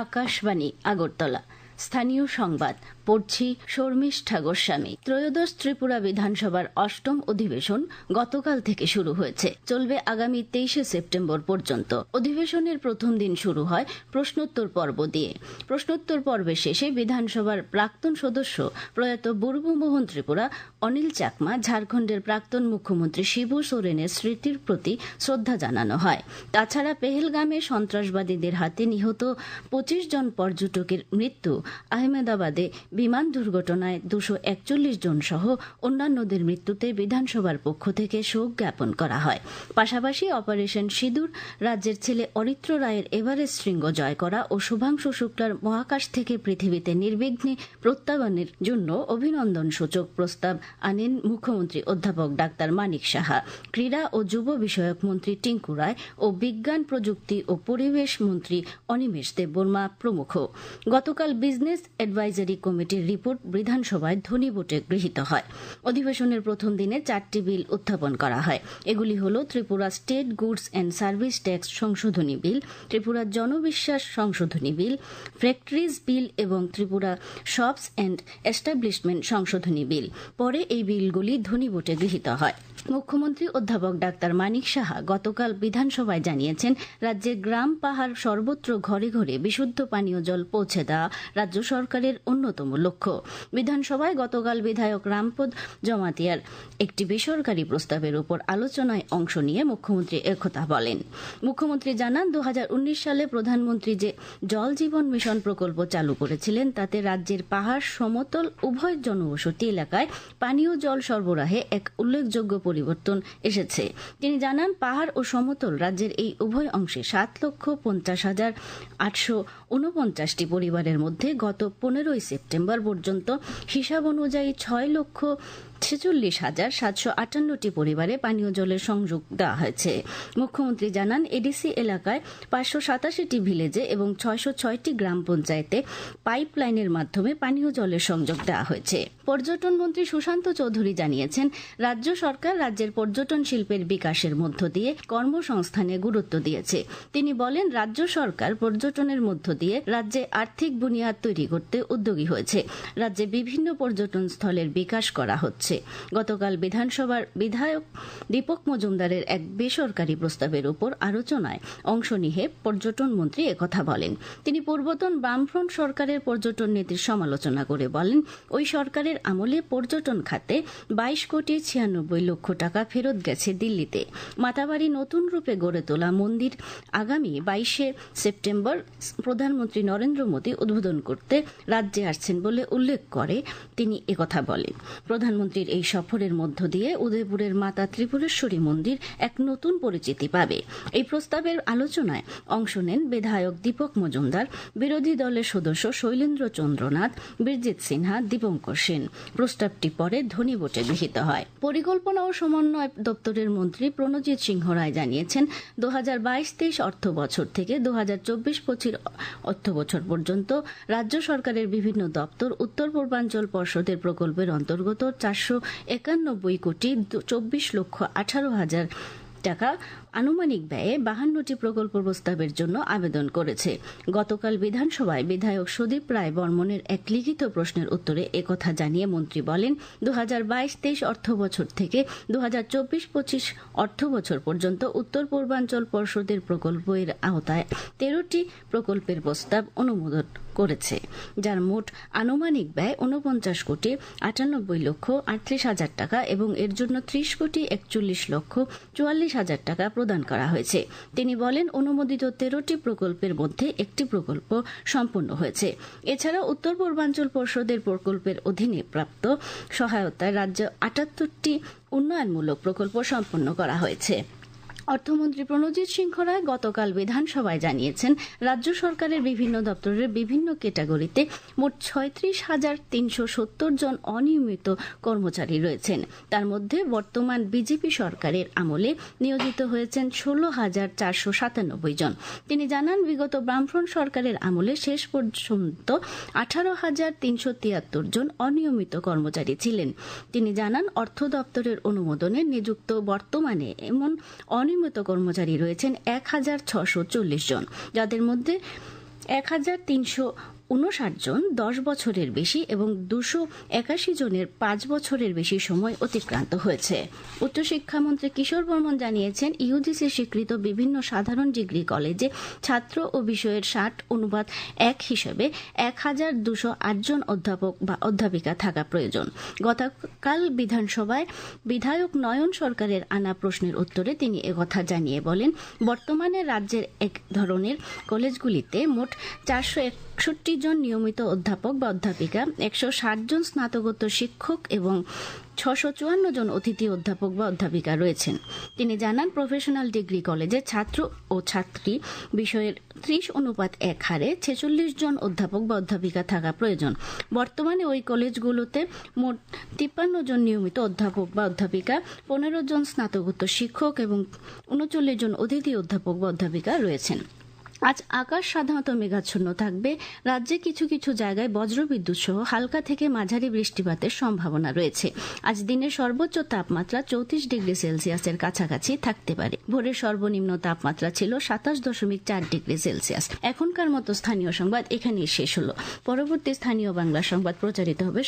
আকাশবাণী আগরতলা। স্থানীয় সংবাদ পড়ছি শর্মিষ্ঠা গোস্বামী। ত্রয়োদশ ত্রিপুরা বিধানসভার অষ্টম অধিবেশন গতকাল থেকে শুরু হয়েছে, চলবে আগামী 23শে সেপ্টেম্বর পর্যন্ত। অধিবেশনের প্রথম দিন শুরু হয় প্রশ্নোত্তর পর্ব দিয়ে। প্রশ্নোত্তর পর্বের শেষে বিধানসভার প্রাক্তন সদস্য প্রয়াত বুর্বুমোহন ত্রিপুরা অনিল চাকমা, ঝাড়খণ্ডের প্রাক্তন মুখ্যমন্ত্রী শিবু সোরেনের স্মৃতির প্রতি শ্রদ্ধা জানানো হয়। তাছাড়া পেহেলগামে সন্ত্রাসবাদীদের হাতে নিহত 25 জন পর্যটকের মৃত্যু, আহমেদাবাদে বিমান দুর্ঘটনায় 241 জন সহ অন্যান্যদের মৃত্যুতে বিধানসভার পক্ষ থেকে শোক জ্ঞাপন করা হয়। পাশাপাশি অপারেশন সিঁদুর, রাজ্যের ছেলে অরিত্র রায়ের এভারেস্ট শৃঙ্গ জয় করা ও শুভাংশু শুক্লার মহাকাশ থেকে পৃথিবীতে নির্বিঘ্নে প্রত্যাবর্তনের জন্য অভিনন্দন সূচক প্রস্তাব আনেন মুখ্যমন্ত্রী অধ্যাপক ডাক্তার মানিক সাহা, ক্রীড়া ও যুব বিষয়ক মন্ত্রী টিঙ্কু রায় ও বিজ্ঞান, প্রযুক্তি ও পরিবেশ মন্ত্রী অনিমেষ দেববর্মা প্রমুখ। গতকাল বিজনেস অ্যাডভাইজারি কমিটির রিপোর্ট বিধানসভায় ধ্বনি ভোটে গৃহীত হয়। অধিবেশনের প্রথম দিনে 4টি বিল উত্থাপন করা হয়। এগুলি হল Tripura state goods and service tax সংশোধনী বিল, ত্রিপুরা জনবিশ্বাস সংশোধনী বিল, ফ্যাক্টরিজ বিল এবং ত্রিপুরা শপস অ্যান্ড এস্টাবলিশমেন্ট সংশোধনী বিল। পরে এই বিলগুলি ধ্বনি ভোটে গৃহীত হয়। মুখ্যমন্ত্রী অধ্যাপক ডাক্তার মানিক সাহা গতকাল বিধানসভায় জানিয়েছেন, রাজ্যের গ্রাম, পাহাড় সর্বত্র ঘরে ঘরে বিশুদ্ধ পানীয় জল পৌঁছে দেওয়া রাজ্য সরকারের অন্যতম লক্ষ্য। বিধানসভায় গতকাল বিধায়ক রামপদ জমাতিয়ার একটি বেসরকারি প্রস্তাবের উপর আলোচনায় অংশ নিয়ে মুখ্যমন্ত্রী একথা বলেন। মুখ্যমন্ত্রী জানান, 2019 সালে প্রধানমন্ত্রী যে জল জীবন মিশন প্রকল্প চালু করেছিলেন, তাতে রাজ্যের পাহাড়, সমতল উভয় জনবসতি এলাকায় পানীয় জল সরবরাহে এক উল্লেখযোগ্য পরিবর্তন এসেছে। তিনি জানান, পাহাড় ও সমতল রাজ্যের এই উভয় অংশে 7,50,849টি পরিবারের মধ্যে গত 15 সেপ্টেম্বর পর্যন্ত হিসাব অনুযায়ী 6,46,758টি পরিবারে পানীয় জলের সংযোগ দেওয়া হয়েছে। মুখ্যমন্ত্রী জানান, এডিসি এলাকায় 587টি ভিলেজে এবং 606টি গ্রাম পঞ্চায়েতে পাইপলাইনের মাধ্যমে পানীয় জলের সংযোগ দেওয়া হয়েছে। পর্যটন মন্ত্রী সুশান্ত চৌধুরী জানিয়েছেন, রাজ্য সরকার রাজ্যের পর্যটন শিল্পের বিকাশের মধ্য দিয়ে কর্মসংস্থানে গুরুত্ব দিয়েছে। তিনি বলেন, রাজ্য সরকার পর্যটনের মধ্য দিয়ে রাজ্যে আর্থিক বুনিয়াদ তৈরি করতে উদ্যোগী হয়েছে। রাজ্যে বিভিন্ন পর্যটন স্থলের বিকাশ করা হচ্ছে। গতকাল বিধানসভার বিধায়ক দীপক মজুমদারের এক বেসরকারি প্রস্তাবের উপর আলোচনায় অংশ নিয়ে পর্যটন মন্ত্রী একথা বলেন। তিনি পূর্বতন বামফ্রন্ট সরকারের পর্যটন নীতির সমালোচনা করে বলেন, ওই সরকারের আমলে পর্যটন খাতে 22,96,00,000 টাকা ফেরত গেছে দিল্লিতে। মাতাবাড়ি নতুন রূপে গড়ে তোলা মন্দির আগামী 22শে সেপ্টেম্বর প্রধানমন্ত্রী নরেন্দ্র মোদী উদ্বোধন করতে রাজ্যে আসছেন বলে উল্লেখ করে তিনি একথা বলেন। প্রধানমন্ত্রীর এই সফরের মধ্য দিয়ে উদয়পুরের মাতা ত্রিপুরেশ্বরী মন্দির এক নতুন পরিচিতি পাবে। এই প্রস্তাবের আলোচনায় অংশ নেন বিধায়ক দীপক মজুমদার, বিরোধী দলের সদস্য শৈলেন্দ্র চন্দ্রনাথ, বীরজিৎ সিনহা, দীপঙ্কর সেন। প্রস্তাবটি পরে ধ্বনি ভোটে গৃহীত হয়। পরিকল্পনা ও সমন্বয় দপ্তরের মন্ত্রী প্রণজিৎ সিংহ রায় জানিয়েছেন, 2022-23 অর্থ বছর থেকে 2024-25 অর্থ বছর পর্যন্ত রাজ্য সরকারের বিভিন্ন দপ্তর উত্তর পূর্বাঞ্চল পর্ষদের প্রকল্পের অন্তর্গত 491,24,18,000 টাকা আনুমানিক ব্যয়ে 52টি প্রকল্প প্রস্তাবের জন্য আবেদন করেছে। গতকাল বিধানসভায় বিধায়ক সুদীপ রায় বর্মনের এক লিখিত প্রশ্নের উত্তরে একথা জানিয়ে মন্ত্রী বলেন, 2022-23 অর্থ বছর থেকে 2024-25 অর্থ বছর পর্যন্ত উত্তর পূর্বাঞ্চল পর্ষদের প্রকল্পের আওতায় 13টি প্রকল্পের প্রস্তাব অনুমোদন করেছে, যার মোট আনুমানিক ব্যয় 49,98,38,000 টাকা এবং এর জন্য 30,41,44,000 টাকা প্রদান করা হয়েছে। তিনি বলেন, অনুমোদিত 13টি প্রকল্পের মধ্যে একটি প্রকল্প সম্পন্ন হয়েছে। এছাড়া উত্তর পূর্বাঞ্চল পর্ষদের প্রকল্পের অধীনে প্রাপ্ত সহায়তায় রাজ্যে 78টি উন্নয়নমূলক প্রকল্প সম্পন্ন করা হয়েছে। অর্থমন্ত্রী প্রণজিৎ সিংহ রায় গতকাল বিধানসভায় জানিয়েছেন, রাজ্য সরকারের বিভিন্ন দপ্তরের বিভিন্ন ক্যাটাগরিতে মোট 36,370 জন অনিয়মিত কর্মচারী রয়েছেন। তার মধ্যে বর্তমান বিজেপি সরকারের আমলে নিয়োজিত হয়েছেন 16,497 জন। তিনি জানান, বিগত বামফ্রন্ট সরকারের আমলে শেষ পর্যন্ত 18,373 জন অনিয়মিত কর্মচারী ছিলেন। তিনি জানান, অর্থ দপ্তরের অনুমোদনে নিযুক্ত বর্তমানে এমন অনিয়মিত কর্মচারী রয়েছেন 1,640 জন, যাদের মধ্যে 1359 জন 10 বছরের বেশি এবং 281 জনের 5 বছরের বেশি সময় অতিক্রান্ত হয়েছে। উচ্চশিক্ষামন্ত্রী কিশোর বর্মন জানিয়েছেন, ইউজিসি স্বীকৃত বিভিন্ন সাধারণ ডিগ্রি কলেজে ছাত্র ও বিষয়ের 60:1 হিসেবে 1208 জন অধ্যাপক বা অধ্যাপিকা থাকা প্রয়োজন। গতকাল বিধানসভায় বিধায়ক নয়ন সরকারের আনা প্রশ্নের উত্তরে তিনি একথা জানিয়ে বলেন, বর্তমানে রাজ্যের এক ধরনের কলেজগুলিতে মোট 461 জন নিয়মিত অধ্যাপক বা অধ্যাপিকা, 160 জন স্নাতকোত্তর শিক্ষক এবং 654 জন অতিথি অধ্যাপক বা অধ্যাপিকা রয়েছেন। তিনি জানান, প্রফেশনাল ডিগ্রি কলেজে ছাত্র ও ছাত্রী বিষয়ের 30:1 হারে 46 জন অধ্যাপক বা অধ্যাপিকা থাকা প্রয়োজন। বর্তমানে ওই কলেজগুলোতে মোট 53 জন নিয়মিত অধ্যাপক বা অধ্যাপিকা, 15 জন স্নাতকোত্তর শিক্ষক এবং 39 জন অতিথি অধ্যাপক বা অধ্যাপিকা রয়েছেন। আজ আকাশ সাধারণত মেঘাচ্ছন্ন থাকবে। রাজ্যে কিছু কিছু জায়গায় বজ্রবিদ্যুৎ সহ হালকা থেকে মাঝারি বৃষ্টিপাতের সম্ভাবনা রয়েছে। আজ দিনের সর্বোচ্চ তাপমাত্রা 34 ডিগ্রি সেলসিয়াসের কাছাকাছি থাকতে পারে। ভোরের সর্বনিম্ন তাপমাত্রা ছিল 27.4 ডিগ্রি সেলসিয়াস। এখনকার মতো স্থানীয় সংবাদ এখানেই শেষ হলো। পরবর্তী স্থানীয় বাংলা সংবাদ প্রচারিত হবে